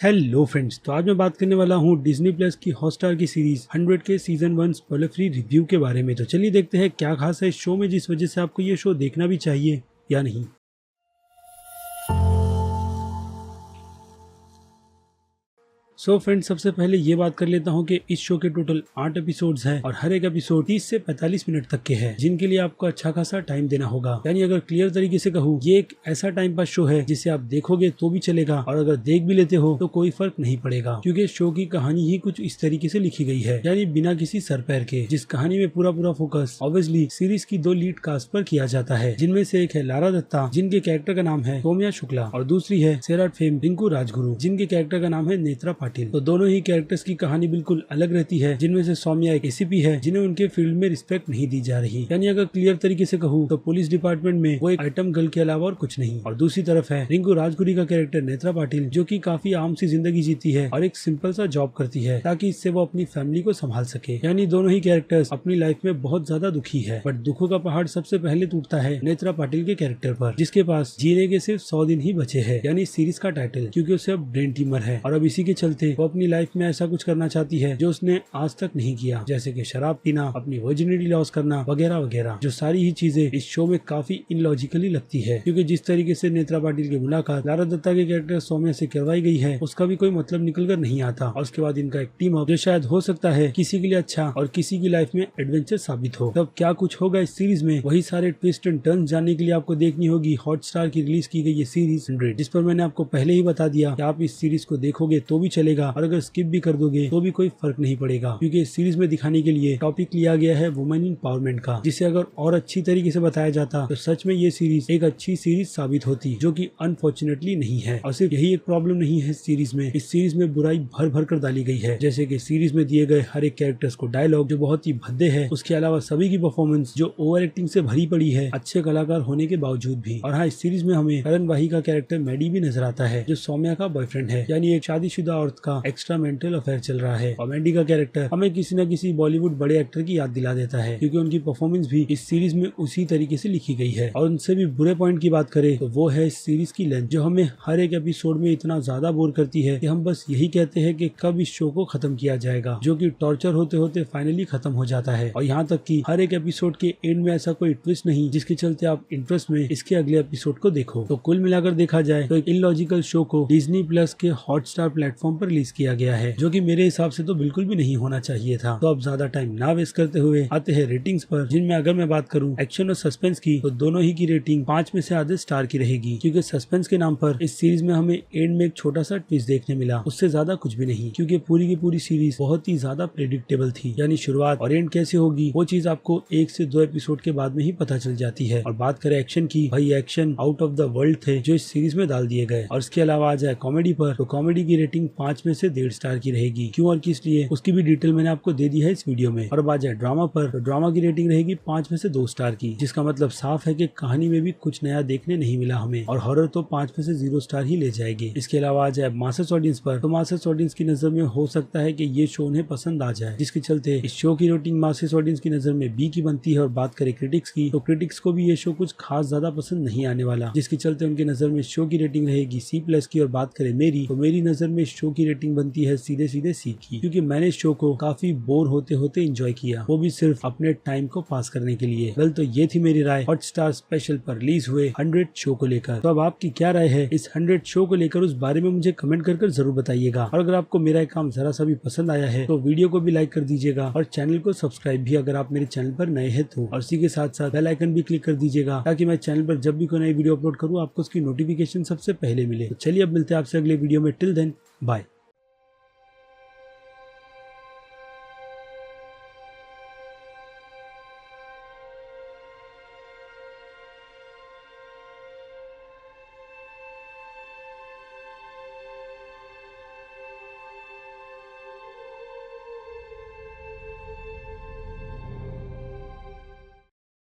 Hello friends, तो आज मैं बात करने वाला हूँ डिज्नी प्लस की हॉटस्टार की सीरीज 100 के सीजन 1 स्पॉइलर फ्री रिव्यू के बारे में। तो चलिए देखते हैं क्या खास है इस शो में जिस वजह से आपको ये शो देखना भी चाहिए या नहीं। सो फ्रेंड्स, सबसे पहले ये बात कर लेता हूँ कि इस शो के टोटल 8 एपिसोड्स हैं और हर एक एपिसोड 30 से 45 मिनट तक के हैं, जिनके लिए आपको अच्छा खासा टाइम देना होगा। यानी अगर क्लियर तरीके से कहूँ, ये एक ऐसा टाइम पास शो है जिसे आप देखोगे तो भी चलेगा और अगर देख भी लेते हो तो कोई फर्क नहीं पड़ेगा, क्योंकि शो की कहानी ही कुछ इस तरीके से लिखी गई है, यानी बिना किसी सर पैर के। जिस कहानी में पूरा फोकस ऑब्वियसली सीरीज की 2 लीड कास्ट पर किया जाता है, जिनमें से एक है लारा दत्ता, जिनके कैरेक्टर का नाम है सौम्या शुक्ला, और दूसरी है सेराट फेम रिंकू राजगुरु, जिनके कैरेक्टर का नाम है नेत्रा पाटिल। तो दोनों ही कैरेक्टर्स की कहानी बिल्कुल अलग रहती है, जिनमें से सौम्या एक एसीपी है जिन्हें उनके फील्ड में रिस्पेक्ट नहीं दी जा रही। यानी अगर क्लियर तरीके से कहूँ तो पुलिस डिपार्टमेंट में वो एक आइटम गर्ल के अलावा और कुछ नहीं। और दूसरी तरफ है रिंकू राजगुरु का कैरेक्टर नेत्रा पाटिल, जो कि काफी आम सी जिंदगी जीती है और एक सिंपल सा जॉब करती है ताकि इससे वो अपनी फैमिली को संभाल सके। यानी दोनों ही कैरेक्टर्स अपनी लाइफ में बहुत ज्यादा दुखी है, बट दुखों का पहाड़ सबसे पहले टूटता है नेत्रा पाटिल के कैरेक्टर पर, जिसके पास जीने के सिर्फ 100 दिन ही बचे हैं, यानी सीरीज का टाइटल, क्योंकि उसे अब ब्रेन ट्यूमर है और अब इसी के चलते वो अपनी लाइफ में ऐसा कुछ करना चाहती है जो उसने आज तक नहीं किया, जैसे कि शराब पीना, अपनी वर्जिनिटी लॉस करना वगैरह वगैरह। जो सारी ही चीजें इस शो में काफी इनलॉजिकली लगती है, क्योंकि जिस तरीके से नेत्रा पाटिल की मुलाकात लारा दत्ता के कैरेक्टर सौम्या से करवाई गई है, उसका भी कोई मतलब निकल कर नहीं आता। और उसके बाद इनका एक टीम अप जो शायद हो सकता है किसी के लिए अच्छा और किसी की लाइफ में एडवेंचर साबित हो। तब क्या कुछ होगा इस सीरीज में, वही सारे ट्विस्ट एंड टर्न्स जानने के लिए आपको देखनी होगी हॉटस्टार की रिलीज की गई ये सीरीज 100, जिस पर मैंने आपको पहले ही बता दिया कि आप इस सीरीज को देखोगे तो भी चलेगा और अगर स्किप भी कर दोगे तो भी कोई फर्क नहीं पड़ेगा, क्योंकि इस सीरीज में दिखाने के लिए टॉपिक लिया गया है वुमेन एम्पावरमेंट का, जिसे अगर और अच्छी तरीके से बताया जाता तो सच में ये सीरीज एक अच्छी सीरीज साबित होती, जो कि अनफॉर्चुनेटली नहीं है। और सिर्फ यही एक प्रॉब्लम नहीं है इस सीरीज में बुराई भर भर कर डाली गई है, जैसे कि सीरीज में दिए गए हर एक कैरेक्टर्स को डायलॉग जो बहुत ही भद्दे है, उसके अलावा सभी की परफॉर्मेंस जो ओवर एक्टिंग से भरी पड़ी है, अच्छे कलाकार होने के बावजूद भी। और हाँ, इस सीरीज में हमें करण वाही का कैरेक्टर मैडी भी नजर आता है, जो सौम्या का बॉयफ्रेंड है, यानी एक शादीशुदा औरत का एक्स्ट्रा मेंटल अफेयर चल रहा है। और मैडी का कैरेक्टर हमें किसी न किसी बॉलीवुड बड़े एक्टर की याद दिला देता है, क्योंकि उनकी परफॉर्मेंस भी इस सीरीज में उसी तरीके से लिखी गई है। और उनसे भी बुरे पॉइंट की बात करें तो वो है इस सीरीज की लेंथ, जो हमें हर एक एपिसोड में इतना ज्यादा बोर करती है कि हम बस यही कहते हैं कि कब इस शो को खत्म किया जाएगा, जो कि टॉर्चर होते होते फाइनली खत्म हो जाता है। और यहाँ तक कि हर एक एपिसोड के एंड में ऐसा कोई ट्विस्ट नहीं जिसके चलते आप इंटरेस्ट में इसके अगले एपिसोड को देखो। तो कुल मिलाकर देखा जाए तो एक इलॉजिकल शो को डिज्नी प्लस के हॉटस्टार प्लेटफॉर्म पर रिलीज किया गया है, जो कि मेरे हिसाब से तो बिल्कुल भी नहीं होना चाहिए था। तो अब ज्यादा टाइम ना वेस्ट करते हुए आते हैं रेटिंग्स पर, जिनमें अगर मैं बात करूं एक्शन और सस्पेंस की तो दोनों ही की रेटिंग 5 में से आधे स्टार की रहेगी, क्योंकि सस्पेंस के नाम पर इस सीरीज में हमें एंड में एक छोटा सा ट्विस्ट देखने मिला, उससे ज्यादा कुछ भी नहीं, क्योंकि पूरी की पूरी सीरीज बहुत ही ज्यादा प्रेडिक्टेबल थी। यानी शुरुआत और एंड कैसे होगी वो चीज आपको 1 से 2 एपिसोड के बाद में ही पता चल जाती है। और बात करें एक्शन की, भाई action out of the world थे जो इस सीरीज में डाल दिए गए। और इसके अलावा आ जाए कॉमेडी पर तो कॉमेडी की रेटिंग 5 में से 1.5 स्टार की रहेगी। क्यों और किस लिए, उसकी भी डिटेल मैंने आपको दे दी है इस वीडियो में। और अब आ जाए ड्रामा पर तो ड्रामा की रेटिंग रहेगी 5 में से 2 स्टार की, जिसका मतलब साफ है कि कहानी में भी कुछ नया देखने नहीं मिला हमें। और हॉरर तो 5 में से 0 स्टार ही ले जाएगी। इसके अलावा आ जाए मासेस ऑडियंस पर तो मासेस ऑडियंस की नजर में हो सकता है कि ये शो उन्हें पसंद आ जाए, जिसके चलते इस शो की रेटिंग मासेस ऑडियंस की नजर में बी की बनती है। और बात करें क्रिटिक्स की तो क्रिटिक्स को भी ये शो कुछ खास ज्यादा पसंद नहीं आने वाला, जिसके चलते उनकी नजर में शो की रेटिंग रहेगी C+ की। और बात करें मेरी तो मेरी नजर में शो की रेटिंग बनती है सीधे C की, क्योंकि मैंने शो को काफी बोर होते होते एंजॉय किया, वो भी सिर्फ अपने टाइम को पास करने के लिए। वेल, तो ये थी मेरी राय हॉटस्टार स्पेशल पर रिलीज हुए 100 शो को लेकर। तो अब आपकी क्या राय है इस 100 शो को लेकर, उस बारे में मुझे कमेंट कर जरूर बताइएगा। और अगर आपको मेरा काम जरा सा भी पसंद आया है तो वीडियो को भी लाइक कर दीजिएगा और चैनल को सब्सक्राइब भी अगर आप मेरे चैनल पर नए हैं तो। और इसी के साथ साथ बेल आइकन भी क्लिक कर दीजिएगा, ताकि मैं चैनल पर जब भी कोई नई वीडियो अपलोड करूँ आपको उसकी नोटिफिकेशन सबसे पहले मिले। तो चलिए अब मिलते हैं आपसे अगले वीडियो में। Till then bye.